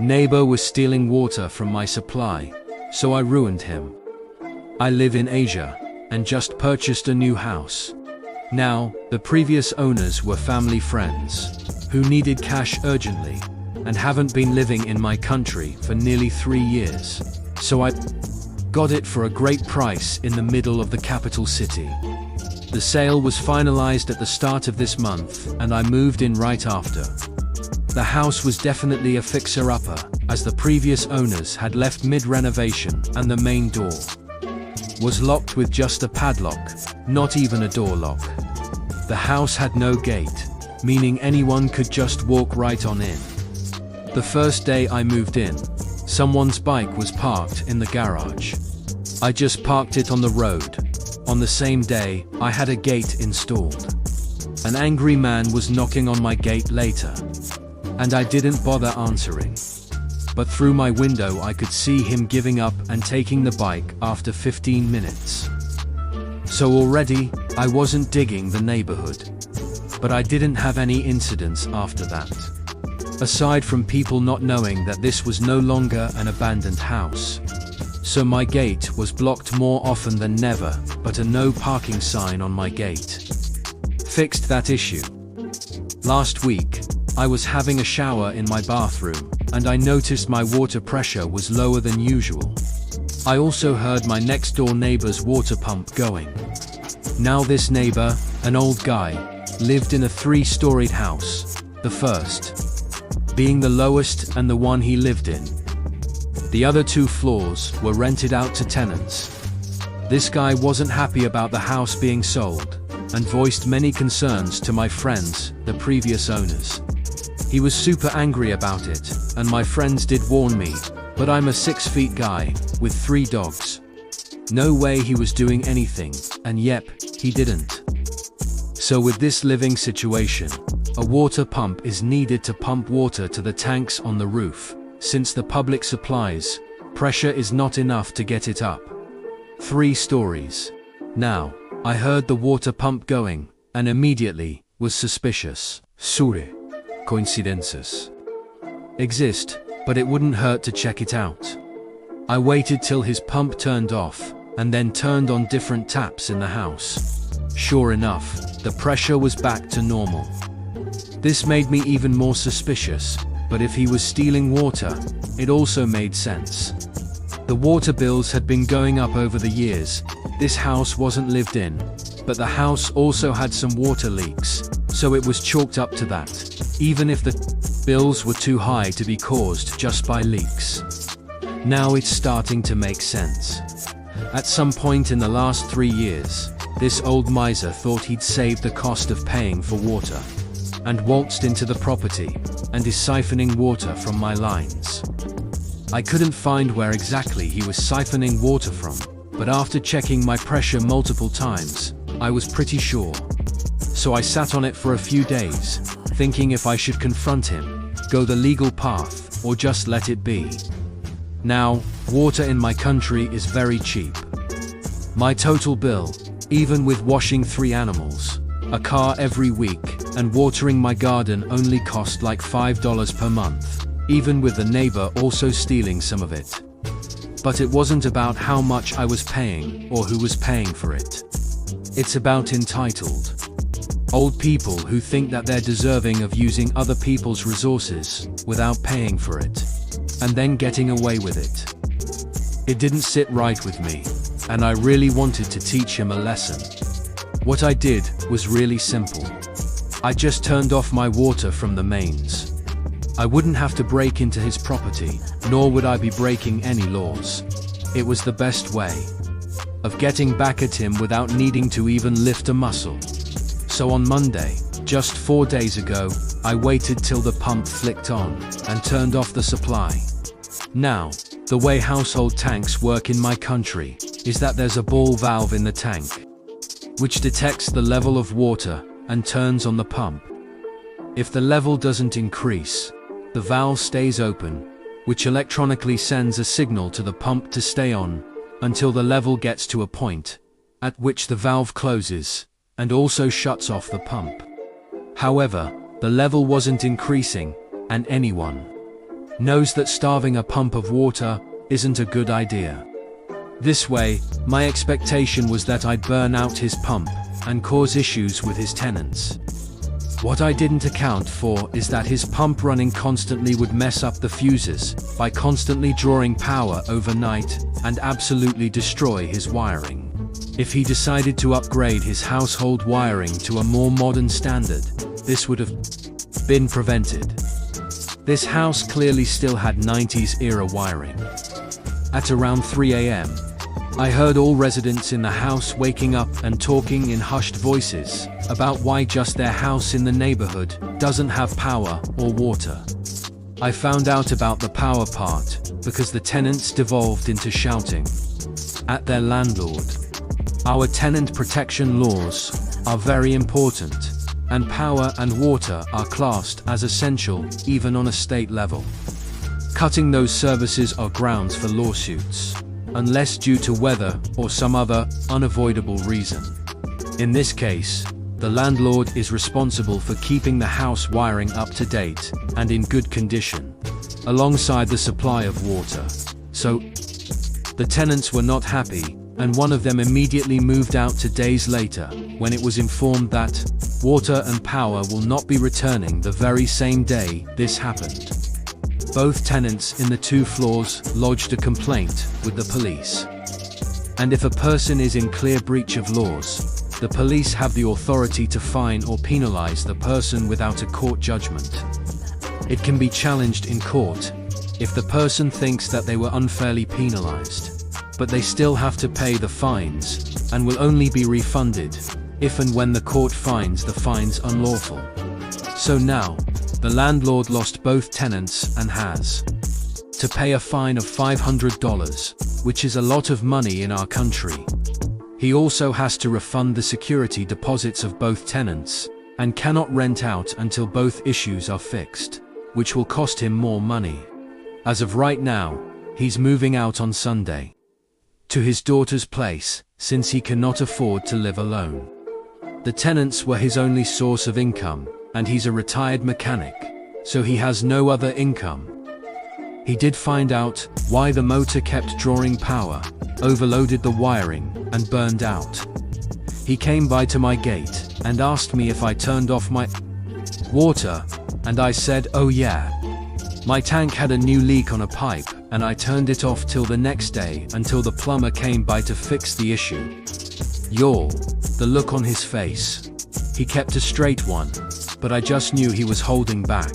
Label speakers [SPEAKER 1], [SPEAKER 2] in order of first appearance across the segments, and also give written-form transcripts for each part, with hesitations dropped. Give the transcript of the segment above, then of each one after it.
[SPEAKER 1] Neighbor was stealing water from my supply, so I ruined him. I live in Asia and just purchased a new house. Now, the previous owners were family friends who needed cash urgently and haven't been living in my country for nearly 3 years. So I got it for a great price in the middle of the capital city. The sale was finalized at the start of this month and I moved in right after. The house was definitely a fixer-upper, as the previous owners had left mid-renovation and the main door was locked with just a padlock, not even a door lock. The house had no gate, meaning anyone could just walk right on in. The first day I moved in, someone's bike was parked in the garage. I just parked it on the road. On the same day, I had a gate installed. An angry man was knocking on my gate later, and I didn't bother answering. But through my window I could see him giving up and taking the bike after 15 minutes. So already, I wasn't digging the neighborhood. But I didn't have any incidents after that. Aside from people not knowing that this was no longer an abandoned house. So my gate was blocked more often than never, but a no parking sign on my gate fixed that issue. Last week, I was having a shower in my bathroom, and I noticed my water pressure was lower than usual. I also heard my next door neighbor's water pump going. Now this neighbor, an old guy, lived in a 3-storied house, the first being the lowest and the one he lived in. The other 2 floors were rented out to tenants. This guy wasn't happy about the house being sold, and voiced many concerns to my friends, the previous owners. He was super angry about it, and my friends did warn me, but I'm a 6 feet guy, with 3 dogs. No way he was doing anything, and yep, he didn't. So with this living situation, a water pump is needed to pump water to the tanks on the roof, since the public supplies pressure is not enough to get it up 3 stories. Now, I heard the water pump going, and immediately was suspicious. Sure. Coincidences exist, but it wouldn't hurt to check it out. I waited till his pump turned off, and then turned on different taps in the house. Sure enough, the pressure was back to normal. This made me even more suspicious, but if he was stealing water, it also made sense. The water bills had been going up over the years. This house wasn't lived in, but the house also had some water leaks, so it was chalked up to that, even if the bills were too high to be caused just by leaks. Now it's starting to make sense. At some point in the last 3 years, this old miser thought he'd saved the cost of paying for water, and waltzed into the property, and is siphoning water from my lines. I couldn't find where exactly he was siphoning water from, but after checking my pressure multiple times, I was pretty sure. So I sat on it for a few days, thinking if I should confront him, go the legal path, or just let it be. Now, water in my country is very cheap. My total bill, even with washing 3 animals, a car every week, and watering my garden only cost like $5 per month, even with the neighbor also stealing some of it. But it wasn't about how much I was paying or who was paying for it. It's about entitled. Old people who think that they're deserving of using other people's resources without paying for it, and then getting away with it. It didn't sit right with me, and I really wanted to teach him a lesson. What I did was really simple. I just turned off my water from the mains. I wouldn't have to break into his property, nor would I be breaking any laws. It was the best way of getting back at him without needing to even lift a muscle. So on Monday, just 4 days ago, I waited till the pump flicked on and turned off the supply. Now, the way household tanks work in my country is that there's a ball valve in the tank, which detects the level of water and turns on the pump. If the level doesn't increase, the valve stays open, which electronically sends a signal to the pump to stay on until the level gets to a point at which the valve closes and also shuts off the pump. However, the level wasn't increasing, and anyone knows that starving a pump of water isn't a good idea. This way, my expectation was that I'd burn out his pump and cause issues with his tenants. What I didn't account for is that his pump running constantly would mess up the fuses by constantly drawing power overnight and absolutely destroy his wiring. If he decided to upgrade his household wiring to a more modern standard, this would have been prevented. This house clearly still had 90s era wiring. At around 3 a.m., I heard all residents in the house waking up and talking in hushed voices about why just their house in the neighborhood doesn't have power or water. I found out about the power part because the tenants devolved into shouting at their landlord. Our tenant protection laws are very important, and power and water are classed as essential even on a state level. Cutting those services are grounds for lawsuits, unless due to weather or some other unavoidable reason. In this case, the landlord is responsible for keeping the house wiring up to date and in good condition, alongside the supply of water. So, the tenants were not happy, and one of them immediately moved out 2 days later, when it was informed that water and power will not be returning the very same day this happened. Both tenants in the 2 floors lodged a complaint with the police. And if a person is in clear breach of laws, the police have the authority to fine or penalize the person without a court judgment. It can be challenged in court if the person thinks that they were unfairly penalized, but they still have to pay the fines and will only be refunded if and when the court finds the fines unlawful. So now, the landlord lost both tenants and has to pay a fine of $500, which is a lot of money in our country. He also has to refund the security deposits of both tenants and cannot rent out until both issues are fixed, which will cost him more money. As of right now, he's moving out on Sunday to his daughter's place since he cannot afford to live alone. The tenants were his only source of income, and he's a retired mechanic, so he has no other income. He did find out why the motor kept drawing power, overloaded the wiring, and burned out. He came by to my gate and asked me if I turned off my water, and I said, "Oh yeah." My tank had a new leak on a pipe, and I turned it off till the next day until the plumber came by to fix the issue. Y'all, the look on his face. He kept a straight one, but I just knew he was holding back.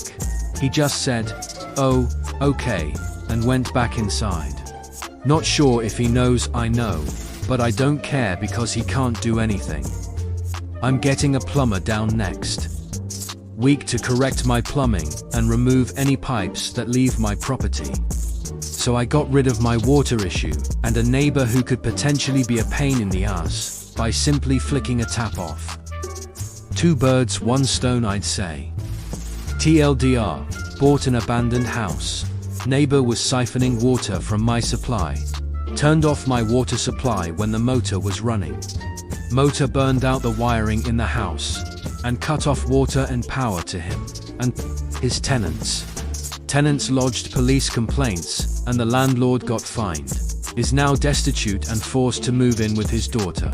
[SPEAKER 1] He just said, "Oh, okay," and went back inside. Not sure if he knows I know, but I don't care because he can't do anything. I'm getting a plumber down next week to correct my plumbing and remove any pipes that leave my property. So I got rid of my water issue and a neighbor who could potentially be a pain in the ass by simply flicking a tap off. 2 birds, 1 stone, I'd say. TLDR, bought an abandoned house. Neighbor was siphoning water from my supply. Turned off my water supply when the motor was running. Motor burned out the wiring in the house and cut off water and power to him and his tenants. Tenants lodged police complaints and the landlord got fined. Is now destitute and forced to move in with his daughter.